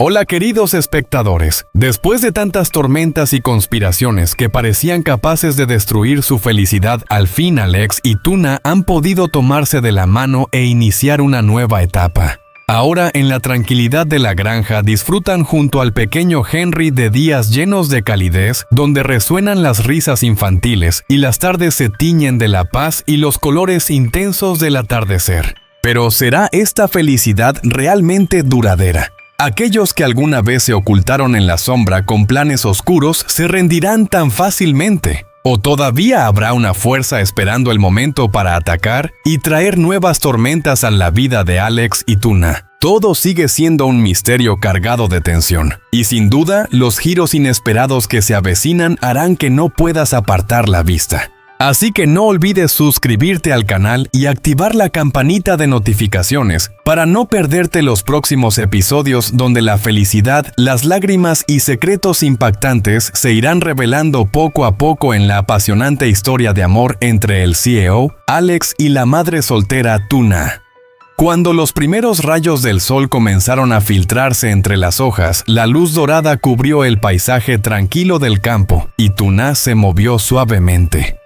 Hola queridos espectadores, después de tantas tormentas y conspiraciones que parecían capaces de destruir su felicidad, al fin Alex y Tuna han podido tomarse de la mano e iniciar una nueva etapa. Ahora, en la tranquilidad de la granja, disfrutan junto al pequeño Henry de días llenos de calidez, donde resuenan las risas infantiles y las tardes se tiñen de la paz y los colores intensos del atardecer. Pero ¿será esta felicidad realmente duradera? Aquellos que alguna vez se ocultaron en la sombra con planes oscuros se rendirán tan fácilmente. ¿O todavía habrá una fuerza esperando el momento para atacar y traer nuevas tormentas a la vida de Alex y Tuna? Todo sigue siendo un misterio cargado de tensión. Y sin duda, los giros inesperados que se avecinan harán que no puedas apartar la vista. Así que no olvides suscribirte al canal y activar la campanita de notificaciones para no perderte los próximos episodios donde la felicidad, las lágrimas y secretos impactantes se irán revelando poco a poco en la apasionante historia de amor entre el CEO, Alex y la madre soltera Tuna. Cuando los primeros rayos del sol comenzaron a filtrarse entre las hojas, la luz dorada cubrió el paisaje tranquilo del campo y Tuna se movió suavemente.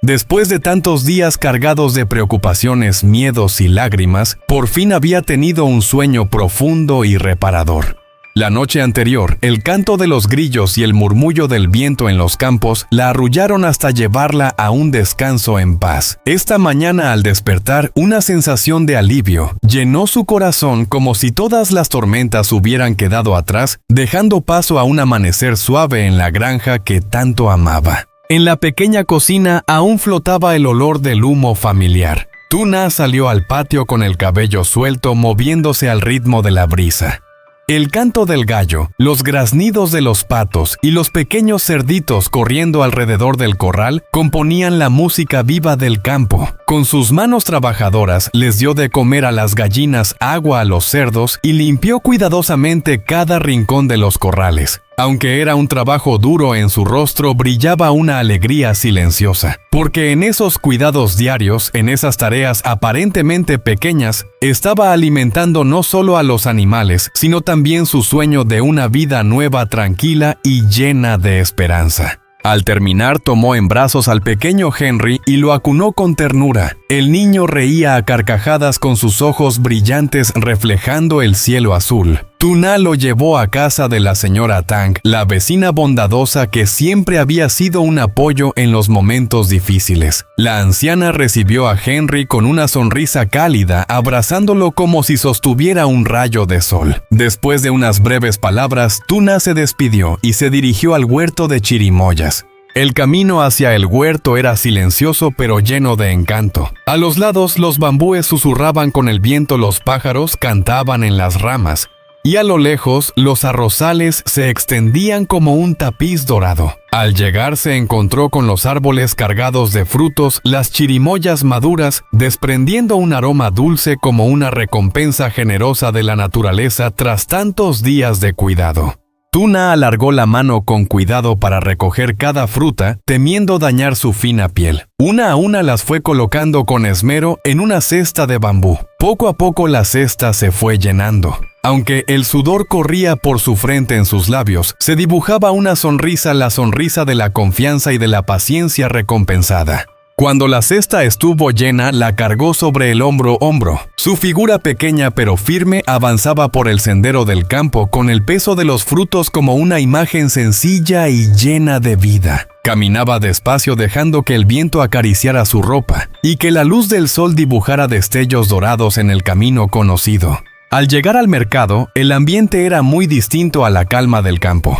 Después de tantos días cargados de preocupaciones, miedos y lágrimas, por fin había tenido un sueño profundo y reparador. La noche anterior, el canto de los grillos y el murmullo del viento en los campos la arrullaron hasta llevarla a un descanso en paz. Esta mañana al despertar, una sensación de alivio llenó su corazón como si todas las tormentas hubieran quedado atrás, dejando paso a un amanecer suave en la granja que tanto amaba. En la pequeña cocina aún flotaba el olor del humo familiar. Tuna salió al patio con el cabello suelto moviéndose al ritmo de la brisa. El canto del gallo, los graznidos de los patos y los pequeños cerditos corriendo alrededor del corral componían la música viva del campo. Con sus manos trabajadoras les dio de comer a las gallinas, agua a los cerdos y limpió cuidadosamente cada rincón de los corrales. Aunque era un trabajo duro, en su rostro brillaba una alegría silenciosa, porque en esos cuidados diarios, en esas tareas aparentemente pequeñas, estaba alimentando no solo a los animales, sino también su sueño de una vida nueva, tranquila y llena de esperanza. Al terminar, tomó en brazos al pequeño Henry y lo acunó con ternura. El niño reía a carcajadas con sus ojos brillantes reflejando el cielo azul. Tuna lo llevó a casa de la señora Tang, la vecina bondadosa que siempre había sido un apoyo en los momentos difíciles. La anciana recibió a Henry con una sonrisa cálida, abrazándolo como si sostuviera un rayo de sol. Después de unas breves palabras, Tuna se despidió y se dirigió al huerto de chirimoyas. El camino hacia el huerto era silencioso pero lleno de encanto. A los lados los bambúes susurraban con el viento, los pájaros cantaban en las ramas. Y a lo lejos, los arrozales se extendían como un tapiz dorado. Al llegar se encontró con los árboles cargados de frutos, las chirimoyas maduras, desprendiendo un aroma dulce como una recompensa generosa de la naturaleza tras tantos días de cuidado. Tuna alargó la mano con cuidado para recoger cada fruta, temiendo dañar su fina piel. Una a una las fue colocando con esmero en una cesta de bambú. Poco a poco la cesta se fue llenando. Aunque el sudor corría por su frente, en sus labios se dibujaba una sonrisa, la sonrisa de la confianza y de la paciencia recompensada. Cuando la cesta estuvo llena, la cargó sobre el hombro. Su figura pequeña pero firme avanzaba por el sendero del campo con el peso de los frutos como una imagen sencilla y llena de vida. Caminaba despacio dejando que el viento acariciara su ropa y que la luz del sol dibujara destellos dorados en el camino conocido. Al llegar al mercado, el ambiente era muy distinto a la calma del campo.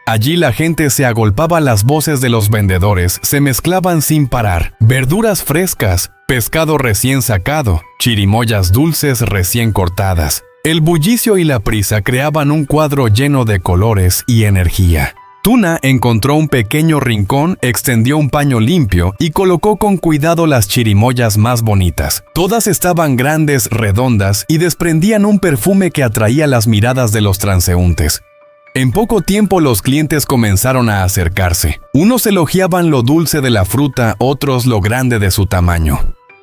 Allí la gente se agolpaba, las voces de los vendedores se mezclaban sin parar. Verduras frescas, pescado recién sacado, chirimoyas dulces recién cortadas. El bullicio y la prisa creaban un cuadro lleno de colores y energía. Tuna encontró un pequeño rincón, extendió un paño limpio y colocó con cuidado las chirimoyas más bonitas. Todas estaban grandes, redondas y desprendían un perfume que atraía las miradas de los transeúntes. En poco tiempo los clientes comenzaron a acercarse. Unos elogiaban lo dulce de la fruta, otros lo grande de su tamaño.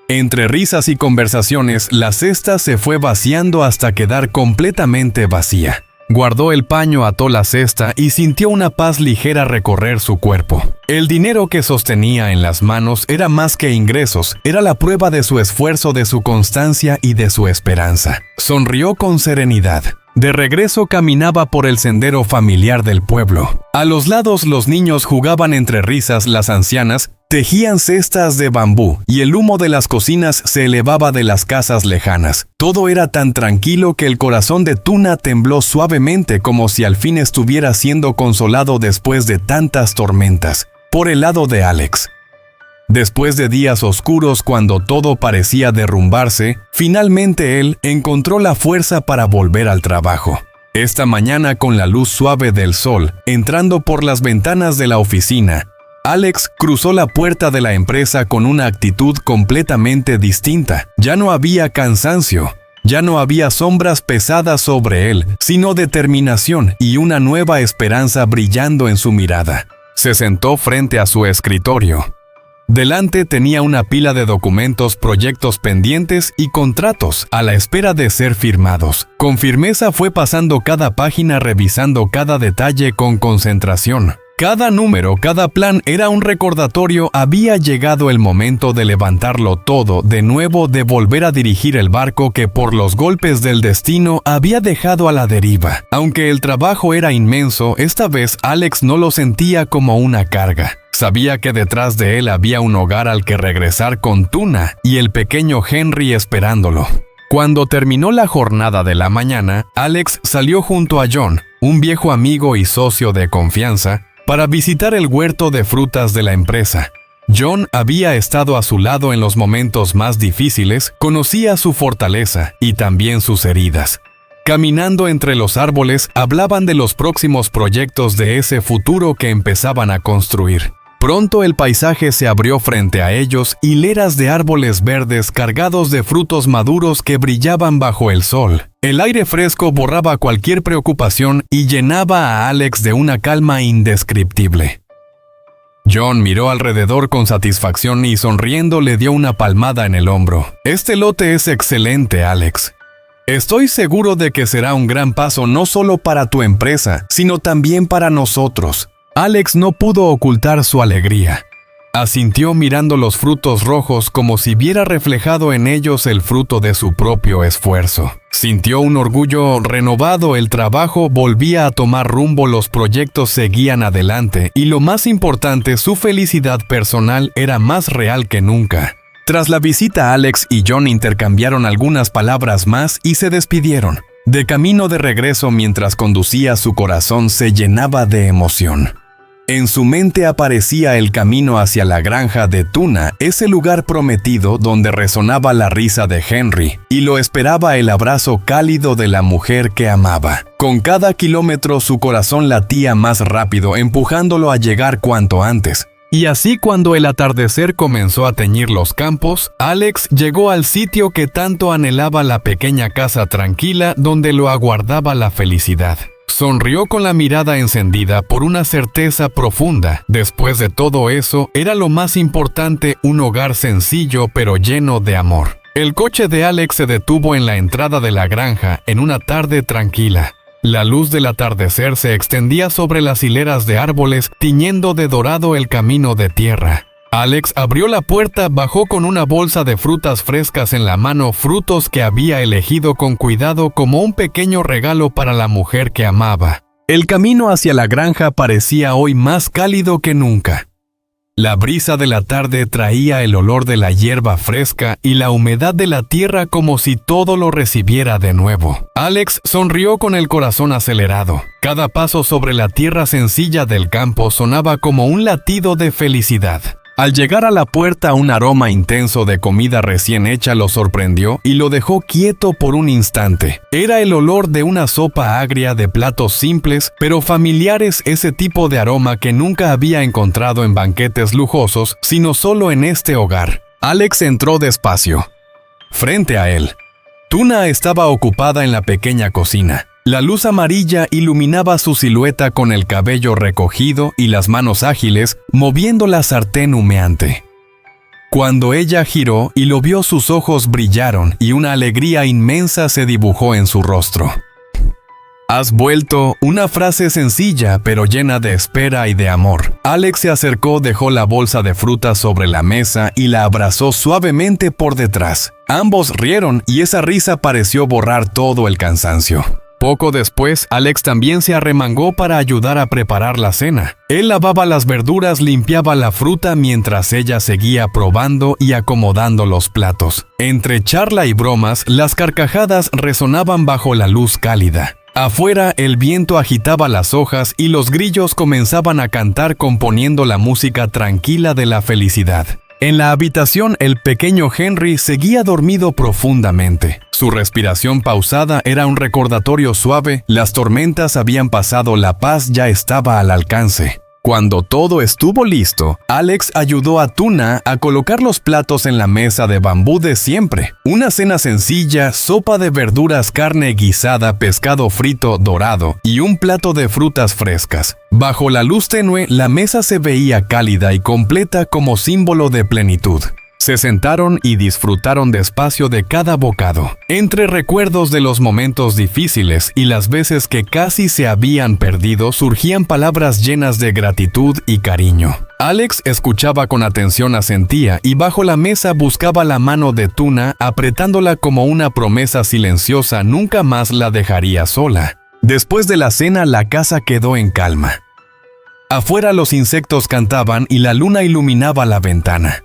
Entre risas y conversaciones, la cesta se fue vaciando hasta quedar completamente vacía. Guardó el paño, ató la cesta y sintió una paz ligera recorrer su cuerpo. El dinero que sostenía en las manos era más que ingresos, era la prueba de su esfuerzo, de su constancia y de su esperanza. Sonrió con serenidad. De regreso caminaba por el sendero familiar del pueblo. A los lados los niños jugaban entre risas, las ancianas tejían cestas de bambú y el humo de las cocinas se elevaba de las casas lejanas. Todo era tan tranquilo que el corazón de Tuna tembló suavemente, como si al fin estuviera siendo consolado después de tantas tormentas. Por el lado de Alex. Después de días oscuros, cuando todo parecía derrumbarse, finalmente él encontró la fuerza para volver al trabajo. Esta mañana, con la luz suave del sol entrando por las ventanas de la oficina, Alex cruzó la puerta de la empresa con una actitud completamente distinta. Ya no había cansancio, ya no había sombras pesadas sobre él, sino determinación y una nueva esperanza brillando en su mirada. Se sentó frente a su escritorio. Delante tenía una pila de documentos, proyectos pendientes y contratos a la espera de ser firmados. Con firmeza fue pasando cada página, revisando cada detalle con concentración. Cada número, cada plan era un recordatorio. Había llegado el momento de levantarlo todo de nuevo, de volver a dirigir el barco que por los golpes del destino había dejado a la deriva. Aunque el trabajo era inmenso, esta vez Alex no lo sentía como una carga. Sabía que detrás de él había un hogar al que regresar con Tuna y el pequeño Henry esperándolo. Cuando terminó la jornada de la mañana, Alex salió junto a John, un viejo amigo y socio de confianza, para visitar el huerto de frutas de la empresa. John había estado a su lado en los momentos más difíciles, conocía su fortaleza y también sus heridas. Caminando entre los árboles, hablaban de los próximos proyectos, de ese futuro que empezaban a construir. Pronto el paisaje se abrió frente a ellos, hileras de árboles verdes cargados de frutos maduros que brillaban bajo el sol. El aire fresco borraba cualquier preocupación y llenaba a Alex de una calma indescriptible. John miró alrededor con satisfacción y sonriendo le dio una palmada en el hombro. «Este lote es excelente, Alex. Estoy seguro de que será un gran paso no solo para tu empresa, sino también para nosotros». Alex no pudo ocultar su alegría. Asintió mirando los frutos rojos como si viera reflejado en ellos el fruto de su propio esfuerzo. Sintió un orgullo renovado, el trabajo volvía a tomar rumbo, los proyectos seguían adelante y lo más importante, su felicidad personal era más real que nunca. Tras la visita, Alex y John intercambiaron algunas palabras más y se despidieron. De camino de regreso, mientras conducía, su corazón se llenaba de emoción. En su mente aparecía el camino hacia la granja de Tuna, ese lugar prometido donde resonaba la risa de Henry, y lo esperaba el abrazo cálido de la mujer que amaba. Con cada kilómetro su corazón latía más rápido, empujándolo a llegar cuanto antes. Y así, cuando el atardecer comenzó a teñir los campos, Alex llegó al sitio que tanto anhelaba, la pequeña casa tranquila donde lo aguardaba la felicidad. Sonrió con la mirada encendida por una certeza profunda. Después de todo eso, era lo más importante, un hogar sencillo pero lleno de amor. El coche de Alex se detuvo en la entrada de la granja en una tarde tranquila. La luz del atardecer se extendía sobre las hileras de árboles, tiñendo de dorado el camino de tierra. Alex abrió la puerta, bajó con una bolsa de frutas frescas en la mano, frutos que había elegido con cuidado como un pequeño regalo para la mujer que amaba. El camino hacia la granja parecía hoy más cálido que nunca. La brisa de la tarde traía el olor de la hierba fresca y la humedad de la tierra, como si todo lo recibiera de nuevo. Alex sonrió con el corazón acelerado. Cada paso sobre la tierra sencilla del campo sonaba como un latido de felicidad. Al llegar a la puerta, un aroma intenso de comida recién hecha lo sorprendió y lo dejó quieto por un instante. Era el olor de una sopa agria, de platos simples pero familiares, ese tipo de aroma que nunca había encontrado en banquetes lujosos, sino solo en este hogar. Alex entró despacio. Frente a él, Tuna estaba ocupada en la pequeña cocina. La luz amarilla iluminaba su silueta con el cabello recogido y las manos ágiles moviendo la sartén humeante. Cuando ella giró y lo vio, sus ojos brillaron y una alegría inmensa se dibujó en su rostro. Has vuelto, una frase sencilla pero llena de espera y de amor. Alex se acercó, dejó la bolsa de frutas sobre la mesa y la abrazó suavemente por detrás. Ambos rieron y esa risa pareció borrar todo el cansancio. Poco después, Alex también se arremangó para ayudar a preparar la cena. Él lavaba las verduras, limpiaba la fruta mientras ella seguía probando y acomodando los platos. Entre charla y bromas, las carcajadas resonaban bajo la luz cálida. Afuera, el viento agitaba las hojas y los grillos comenzaban a cantar componiendo la música tranquila de la felicidad. En la habitación, el pequeño Henry seguía dormido profundamente. Su respiración pausada era un recordatorio suave, las tormentas habían pasado, la paz ya estaba al alcance. Cuando todo estuvo listo, Alex ayudó a Tuna a colocar los platos en la mesa de bambú de siempre. Una cena sencilla, sopa de verduras, carne guisada, pescado frito dorado y un plato de frutas frescas. Bajo la luz tenue, la mesa se veía cálida y completa como símbolo de plenitud. Se sentaron y disfrutaron despacio de cada bocado. Entre recuerdos de los momentos difíciles y las veces que casi se habían perdido, surgían palabras llenas de gratitud y cariño. Alex escuchaba con atención, asentía y bajo la mesa buscaba la mano de Tuna, apretándola como una promesa silenciosa, nunca más la dejaría sola. Después de la cena, la casa quedó en calma. Afuera los insectos cantaban y la luna iluminaba la ventana.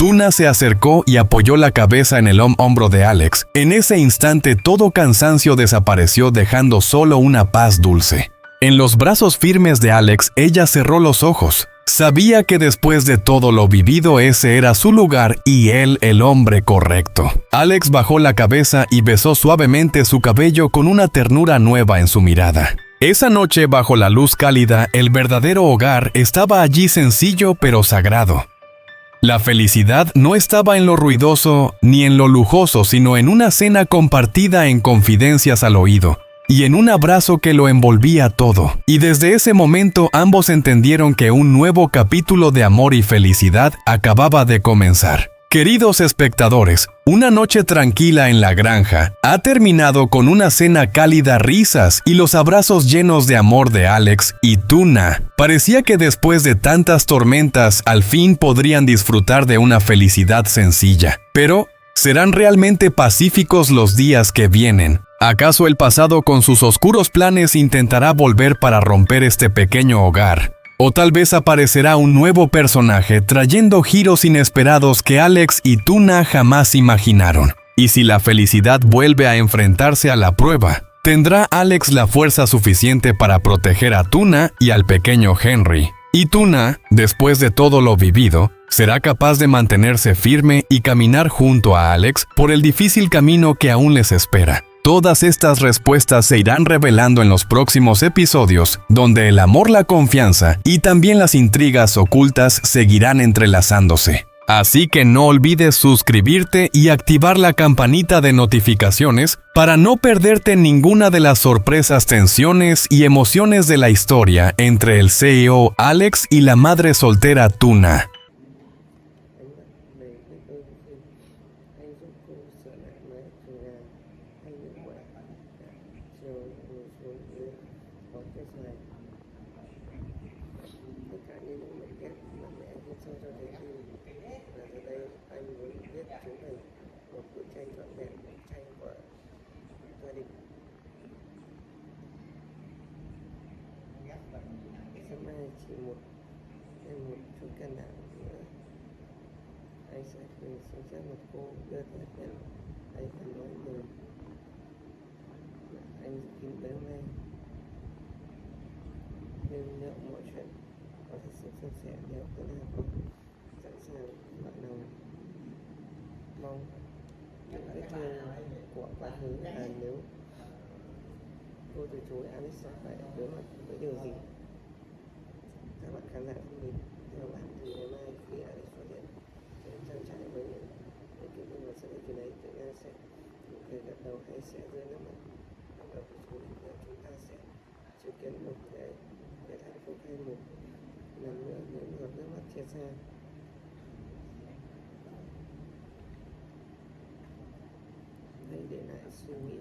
Tuna se acercó y apoyó la cabeza en el hombro de Alex. En ese instante todo cansancio desapareció, dejando solo una paz dulce. En los brazos firmes de Alex, ella cerró los ojos. Sabía que después de todo lo vivido, ese era su lugar y él el hombre correcto. Alex bajó la cabeza y besó suavemente su cabello con una ternura nueva en su mirada. Esa noche, bajo la luz cálida, el verdadero hogar estaba allí, sencillo pero sagrado. La felicidad no estaba en lo ruidoso ni en lo lujoso, sino en una cena compartida en confidencias al oído y en un abrazo que lo envolvía todo. Y desde ese momento ambos entendieron que un nuevo capítulo de amor y felicidad acababa de comenzar. Queridos espectadores, una noche tranquila en la granja ha terminado con una cena cálida, risas y los abrazos llenos de amor de Alex y Tuna. Parecía que después de tantas tormentas, al fin podrían disfrutar de una felicidad sencilla. Pero, ¿serán realmente pacíficos los días que vienen? ¿Acaso el pasado con sus oscuros planes intentará volver para romper este pequeño hogar? O tal vez aparecerá un nuevo personaje trayendo giros inesperados que Alex y Tuna jamás imaginaron. Y si la felicidad vuelve a enfrentarse a la prueba, ¿tendrá Alex la fuerza suficiente para proteger a Tuna y al pequeño Henry? Y Tuna, después de todo lo vivido, ¿será capaz de mantenerse firme y caminar junto a Alex por el difícil camino que aún les espera? Todas estas respuestas se irán revelando en los próximos episodios, donde el amor, la confianza y también las intrigas ocultas seguirán entrelazándose. Así que no olvides suscribirte y activar la campanita de notificaciones para no perderte ninguna de las sorpresas, tensiones y emociones de la historia entre el CEO Alex y la madre soltera Tuna. Tất cả những mảnh ghép mà mẹ viết cho trái tim và giờ đây anh muốn viết chúng thành một bức tranh trọn vẹn, bức tranh của gia đình. Sớm mai chỉ một chút can đảm nữa, anh sẽ xuống xe một cô đưa theo em. Anh phải nói lời anh kín bấy nay, nhưng liệu mọi chuyện có thật sự suôn sẻ nếu tôi là không sẵn sàng bạn nào mong những vết thương của quá khứ là nếu cô từ chối, Alex sẽ phải đối mặt với điều gì? Các bạn khán giả thân mến, theo bạn thì ngày mai khi Alex xuất hiện đến trang trại với những kiểu nhân vật sẽ đến từ đấy, tự nhiên sẽ cười gật đầu hay sẽ rơi nước mắt bắt đầu từ chối, chúng ta sẽ chứng kiến một cái hạnh phúc hay một lần nữa những giọt nước mắt chia xa. Hãy để lại suy nghĩ